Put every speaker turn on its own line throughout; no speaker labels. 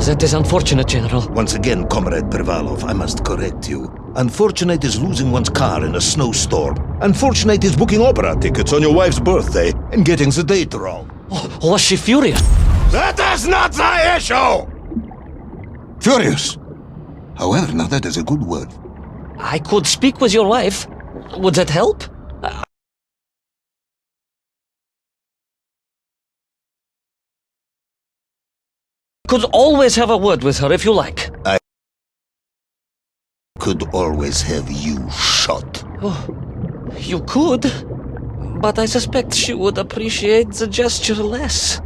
That is unfortunate, General.
Once again, Comrade Pervalov, I must correct you. Unfortunate is losing one's car in a snowstorm. Unfortunate is booking opera tickets on your wife's birthday and getting the date wrong.
Oh, was she furious?
That is not the issue! Furious. However, now that is a good word.
I could speak with your wife. Would that help? Could always have a word with her if you like.
I could always have you shot.
Oh, you could, but I suspect she would appreciate the gesture less.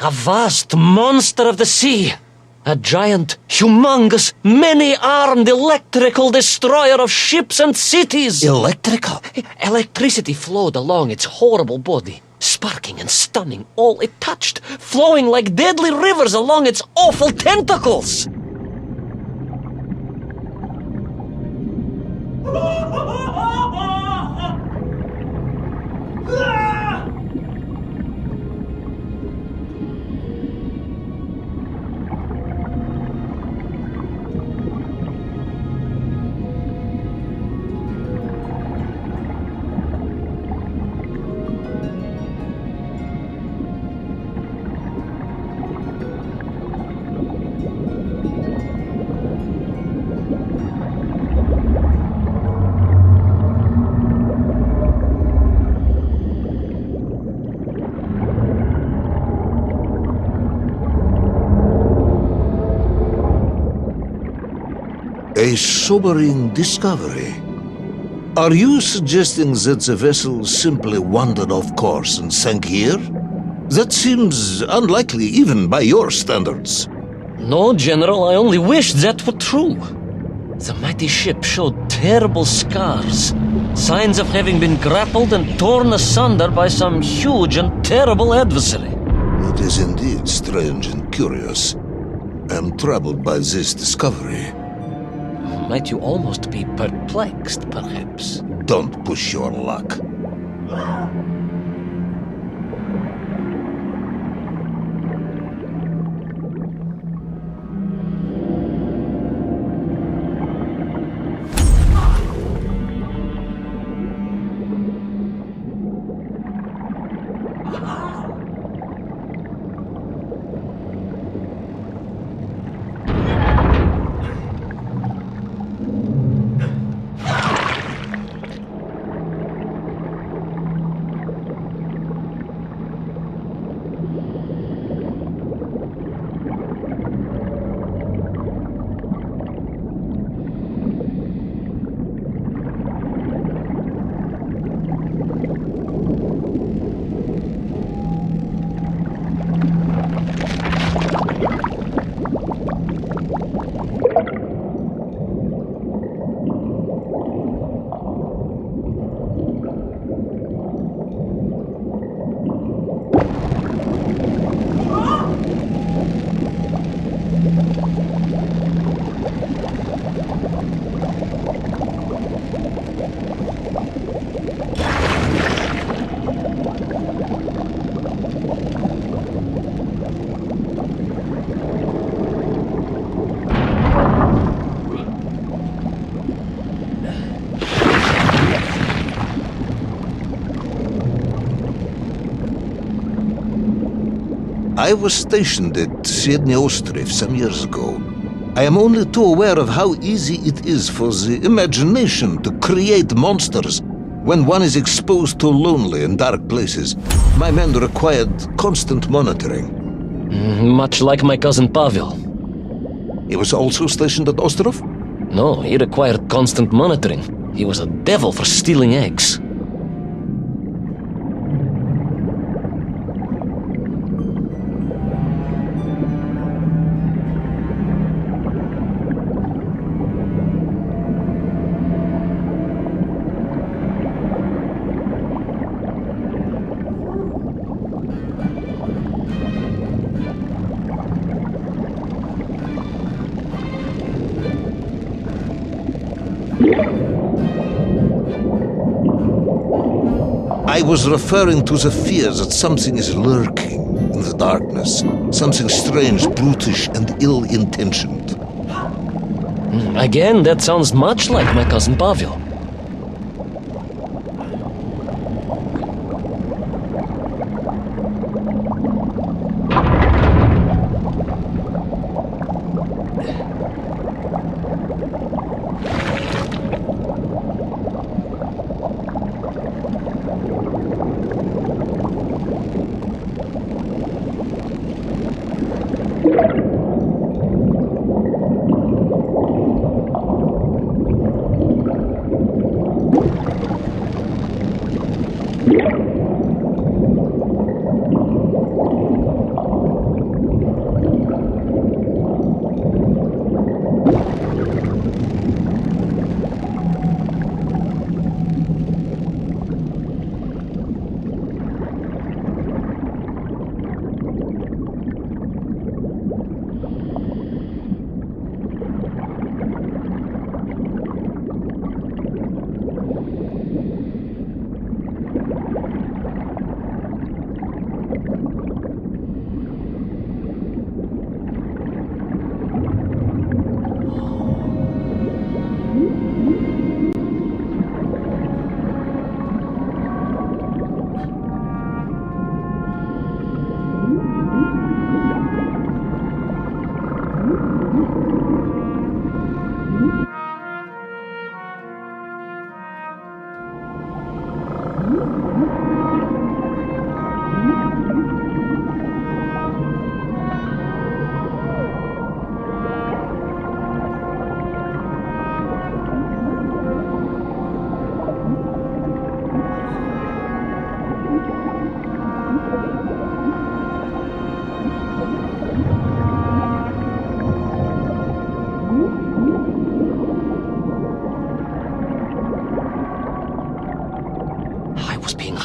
A vast monster of the sea. A giant, humongous, many-armed electrical destroyer of ships and cities.
Electrical?
Electricity flowed along its horrible body, sparking and stunning all it touched, flowing like deadly rivers along its awful tentacles.
A sobering discovery. Are you suggesting that the vessel simply wandered off course and sank here? That seems unlikely even by your standards.
No, General, I only wished that were true. The mighty ship showed terrible scars, signs of having been grappled and torn asunder by some huge and terrible adversary.
It is indeed strange and curious. I am troubled by this discovery.
Might you almost be perplexed, perhaps?
Don't push your luck. I was stationed at Sydney Ostrov some years ago. I am only too aware of how easy it is for the imagination to create monsters when one is exposed to lonely and dark places. My men required constant monitoring.
Much like my cousin Pavel.
He was also stationed at Ostrov?
No, he required constant monitoring. He was a devil for stealing eggs.
I was referring to the fear that something is lurking in the darkness. Something strange, brutish, and ill-intentioned.
Again, that sounds much like my cousin Pavel.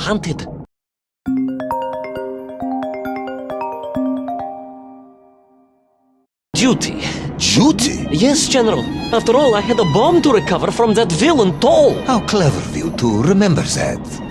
Hunted. Duty.
Duty?
Yes, General. After all, I had a bomb to recover from that villain Toll.
How clever of you to remember that.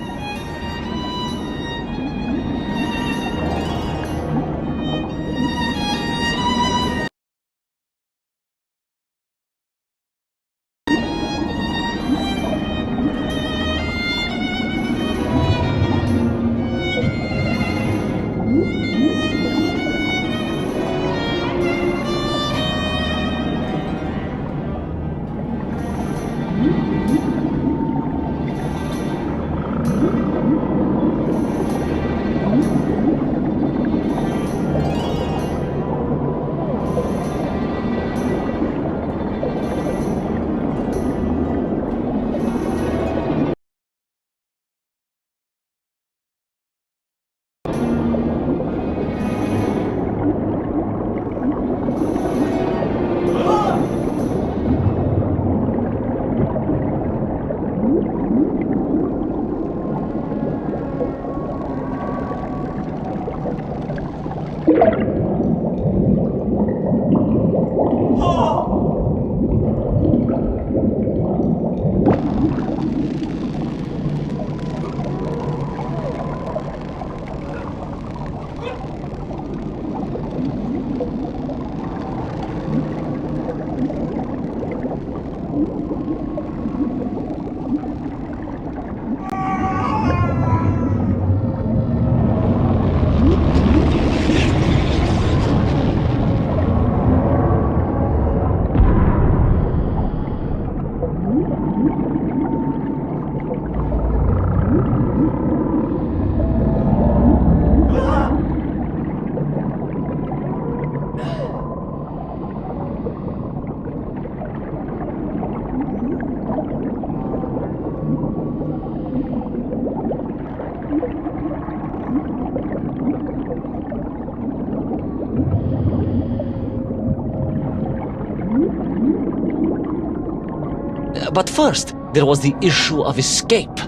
But first, there was the issue of escape.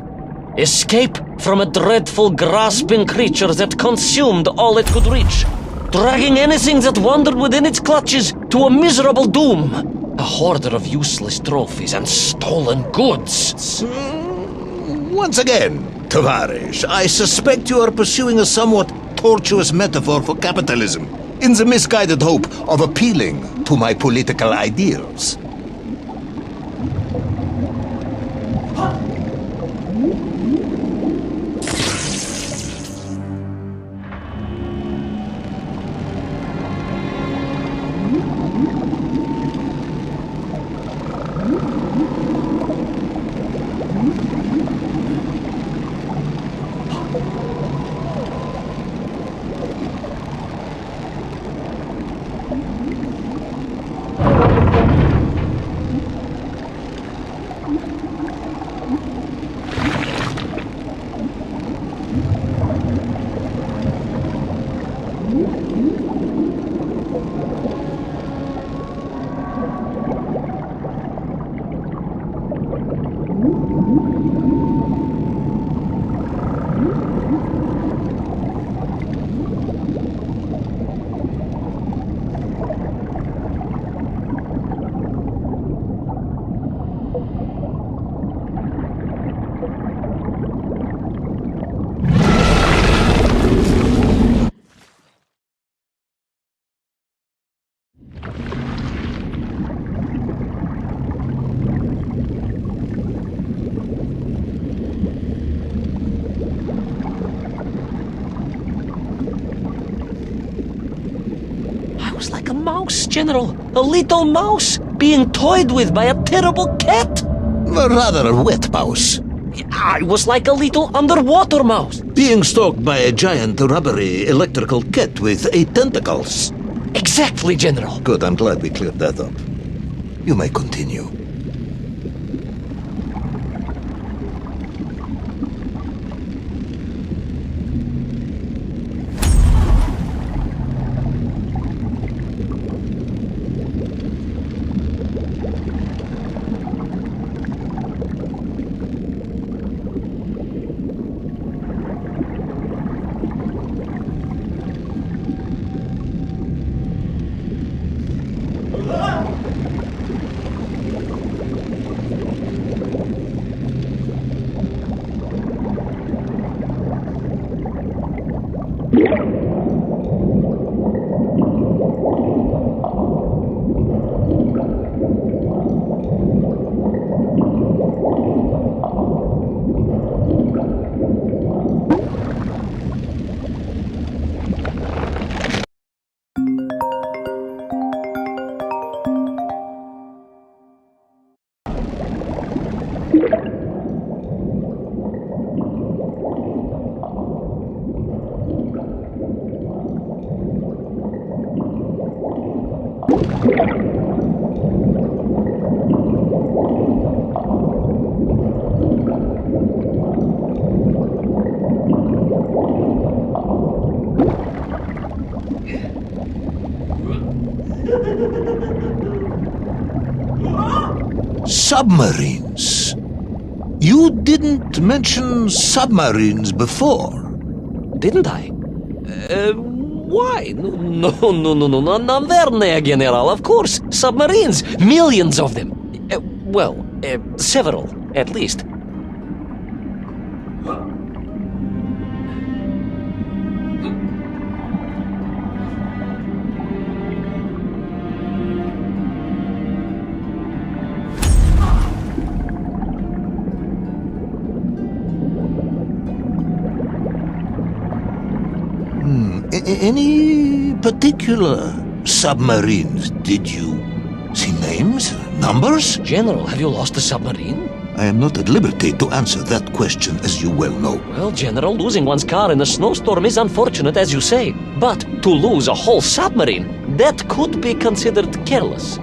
Escape from a dreadful, grasping creature that consumed all it could reach, dragging anything that wandered within its clutches to a miserable doom. A hoarder of useless trophies and stolen goods.
Once again, Tavarish, I suspect you are pursuing a somewhat tortuous metaphor for capitalism, in the misguided hope of appealing to my political ideals.
Like a mouse, General. A little mouse being toyed with by a terrible cat.
Rather a wet mouse.
I was like a little underwater mouse.
Being stalked by a giant rubbery electrical cat with 8 tentacles.
Exactly, General.
Good, I'm glad we cleared that up. You may continue. Submarines. You didn't mention submarines before.
Didn't I? Why? No, Navernia, General, of course. Submarines. Millions of them. Several, at least.
Any particular submarines? Did you see names? Numbers?
General, have you lost a submarine?
I am not at liberty to answer that question, as you well know.
Well, General, losing one's car in a snowstorm is unfortunate, as you say. But to lose a whole submarine, that could be considered careless.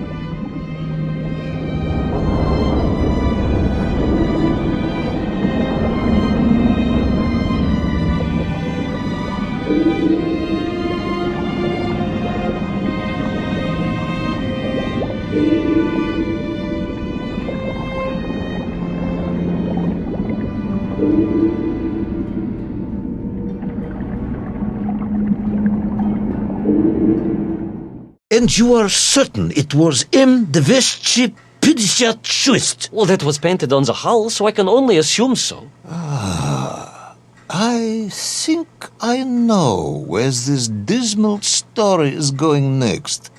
And you are certain it was M. the Veschi Pidishat.
Well, that was painted on the hull, so I can only assume so.
I think I know where this dismal story is going next.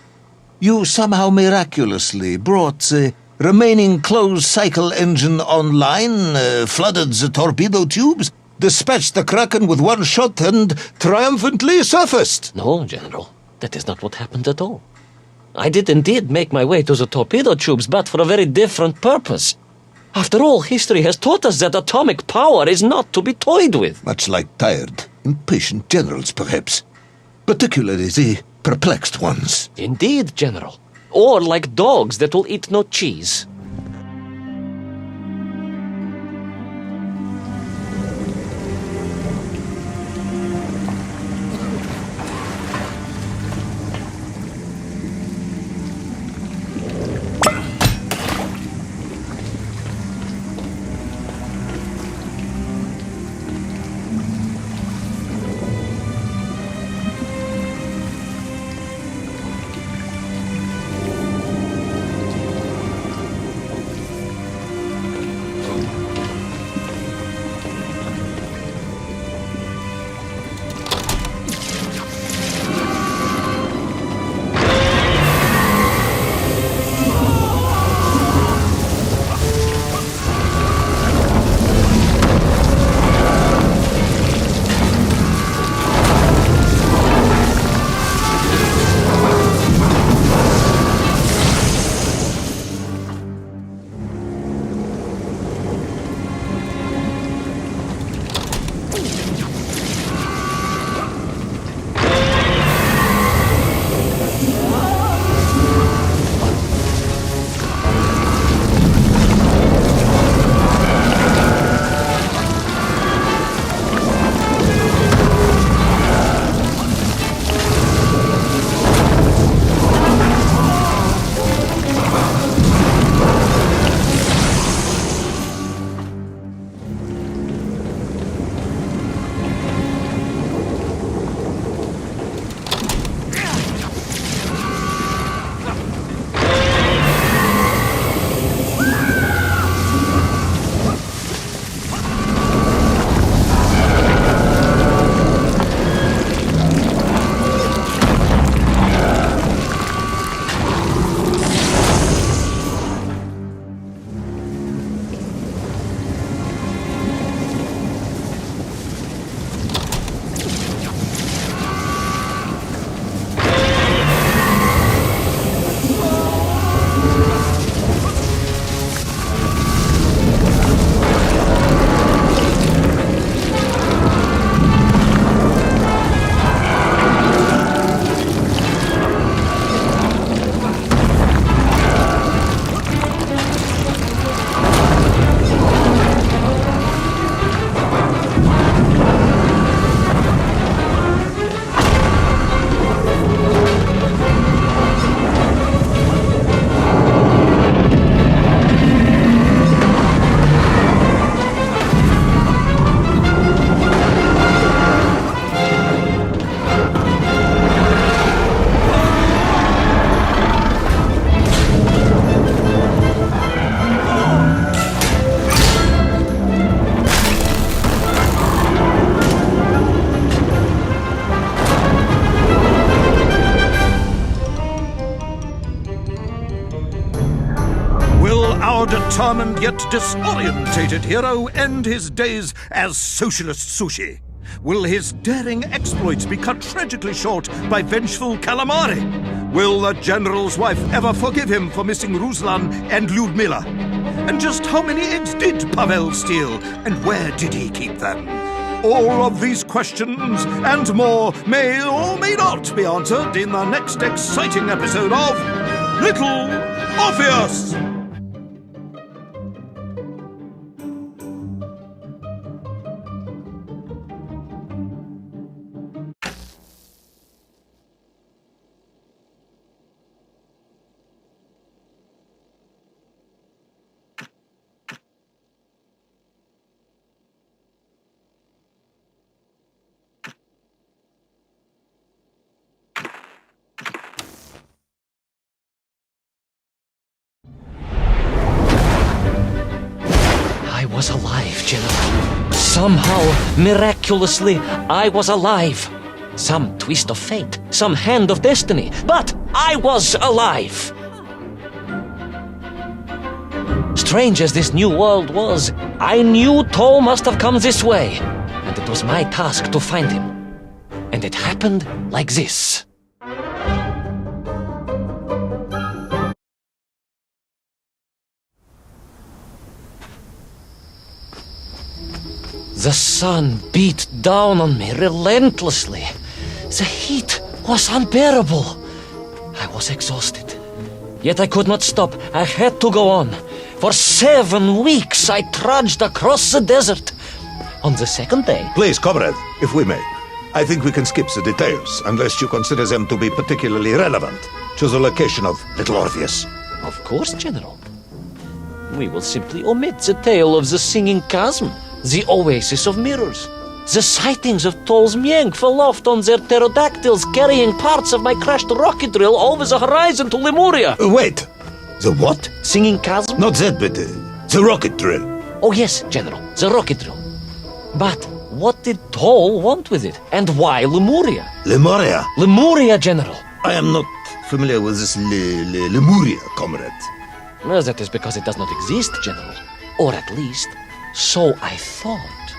You somehow miraculously brought the remaining closed cycle engine online, flooded the torpedo tubes, dispatched the Kraken with one shot, and triumphantly surfaced.
No, General, that is not what happened at all. I did indeed make my way to the torpedo tubes, but for a very different purpose. After all, history has taught us that atomic power is not to be toyed with.
Much like tired, impatient generals, perhaps. Particularly the perplexed ones.
Indeed, General. Or like dogs that will eat no cheese.
Our determined yet disorientated hero end his days as socialist sushi? Will his daring exploits be cut tragically short by vengeful calamari? Will the general's wife ever forgive him for missing Ruslan and Lyudmila? And just how many eggs did Pavel steal, and where did he keep them? All of these questions and more may or may not be answered in the next exciting episode of Little Orpheus!
General. Somehow, miraculously, I was alive. Some twist of fate, some hand of destiny, but I was alive. Strange as this new world was, I knew Toll must have come this way, and it was my task to find him. And it happened like this. The sun beat down on me relentlessly. The heat was unbearable. I was exhausted. Yet I could not stop. I had to go on. For 7 weeks I trudged across the desert. On the second day...
Please, comrade, if we may. I think we can skip the details, unless you consider them to be particularly relevant to the location of Little Orpheus.
Of course, General. We will simply omit the tale of the singing chasm, the oasis of mirrors, the sightings of Toll's Mieng aloft on their pterodactyls carrying parts of my crashed rocket drill over the horizon to Lemuria.
Wait, the what?
Singing chasm?
Not that, but the rocket drill.
Oh yes, General, the rocket drill. But what did Toll want with it? And why Lemuria?
Lemuria?
Lemuria, General.
I am not familiar with this Lemuria, comrade.
Well, that is because it does not exist, General. Or at least, so I thought.